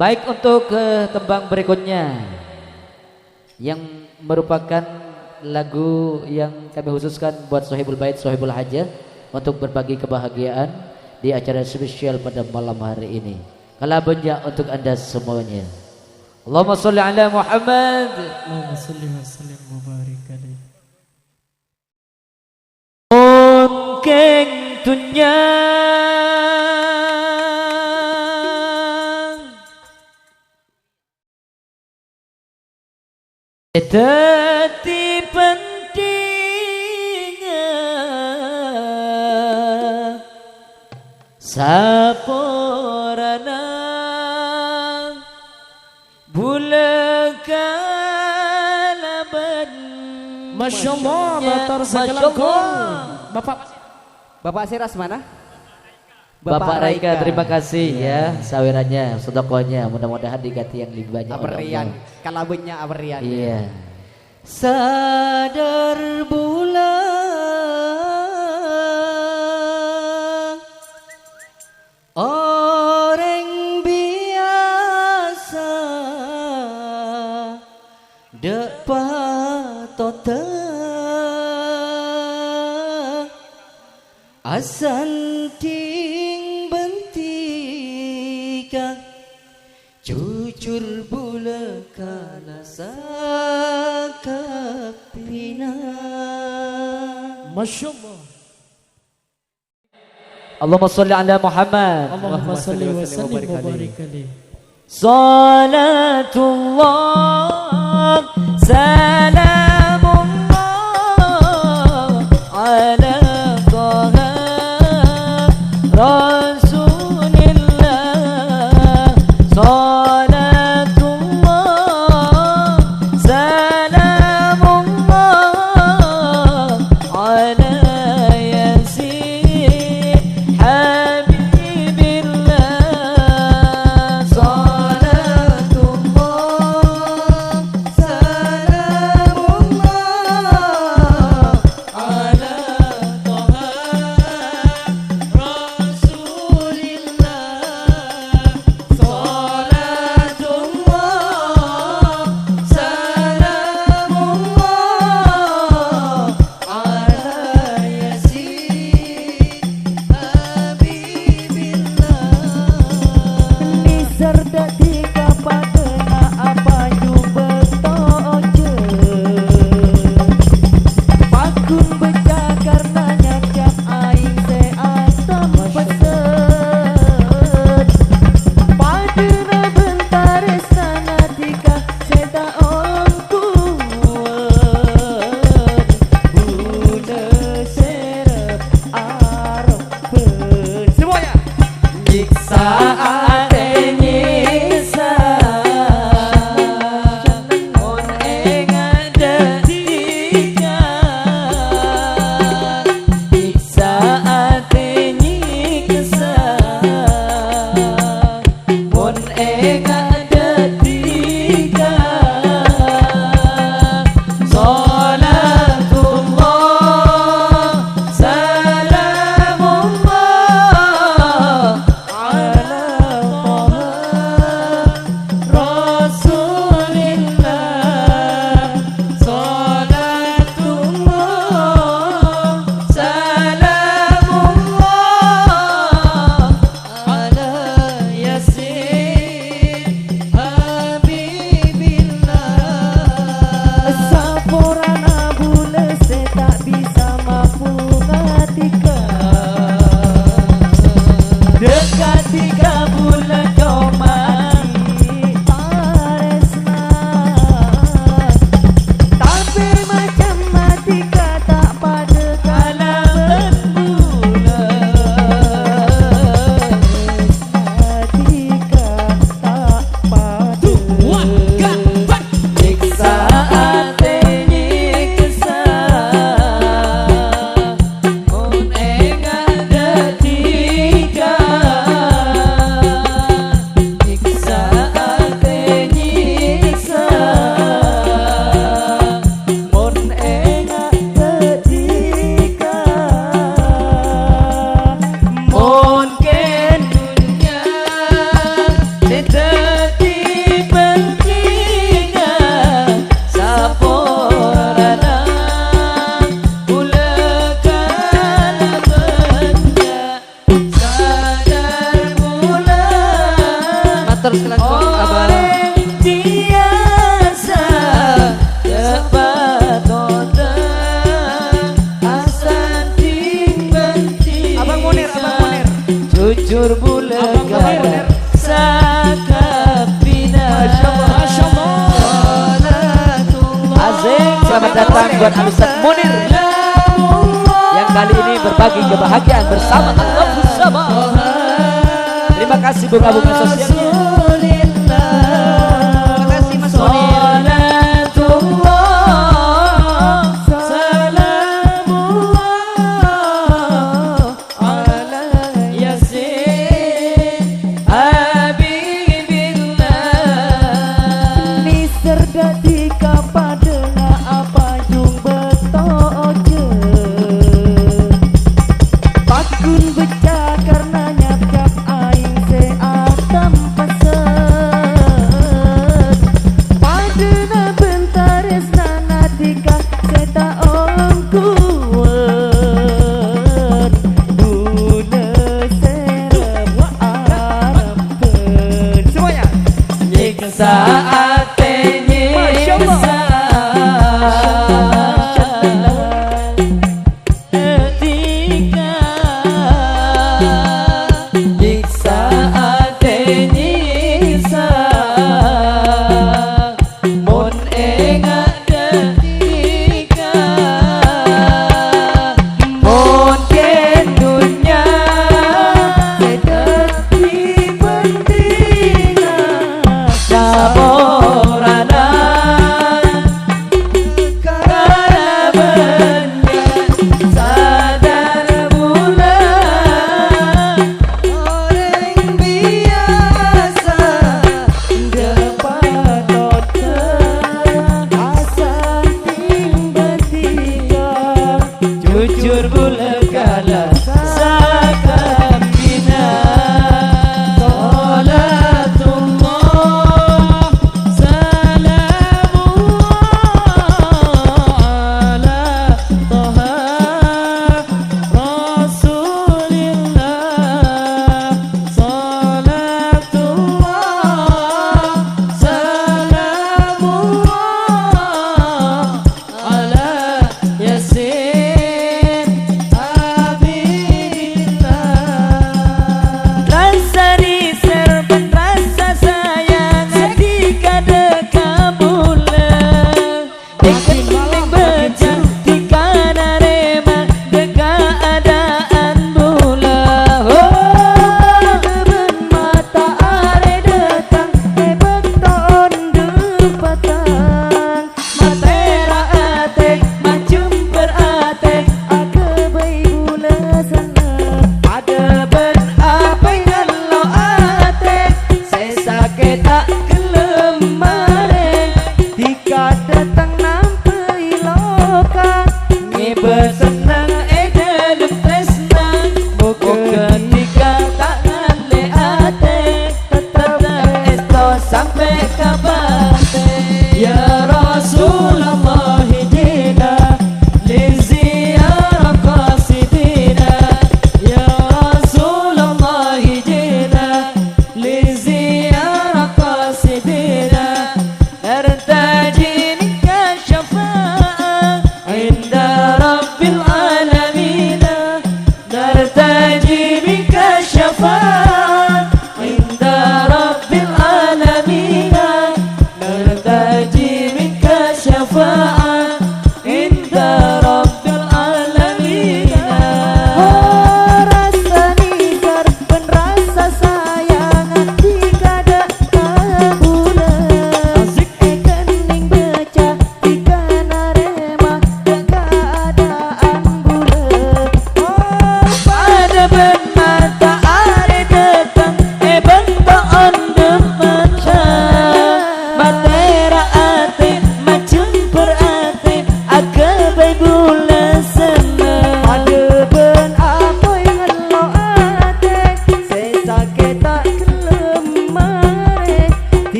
Baik, untuk tembang berikutnya yang merupakan lagu yang kami khususkan buat Sohibul Bait, Sohibul Hajah untuk berbagi kebahagiaan di acara spesial pada malam hari ini. Kalabunya untuk Anda semuanya. Allahumma sholli ala Muhammad. Allahumma sholli wa sallim wa barik alaihi. Keng dunya tetapi penting saporana bulakalaban. Masya Allah, latar segala gol. Bapak Siras mana? Bapak Raika, terima kasih ya sawirannya, sedekahnya, mudah-mudahan diganti yang lebih banyak. Aberian, kalabunya aberian. Iya. Sadar bulan orang biasa dek patota asanting bentika jujur bula kana sakapina. Masya Allah. Allahumma sholli ala Muhammad. Allahumma sholli wa sallim wa barik alaihi. Salatullah salamullah ala Taha Rasulillah. Salatullah salamullah ala Yasin Habibillah. Salatullah salamullah ala Taha legara sakapina. Masya Allah. Asik, selamat datang buat Ustaz Munir yang kali ini berbagi kebahagiaan bersama Allah bersama. Terima kasih bunga-bunga sosialnya. Terima kasih Mas Munir. Saat nyiksa ketika nyiksa nyiksa mun ingat ketika mungkin dunia tidak penting. Sabor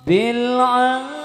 بالعافية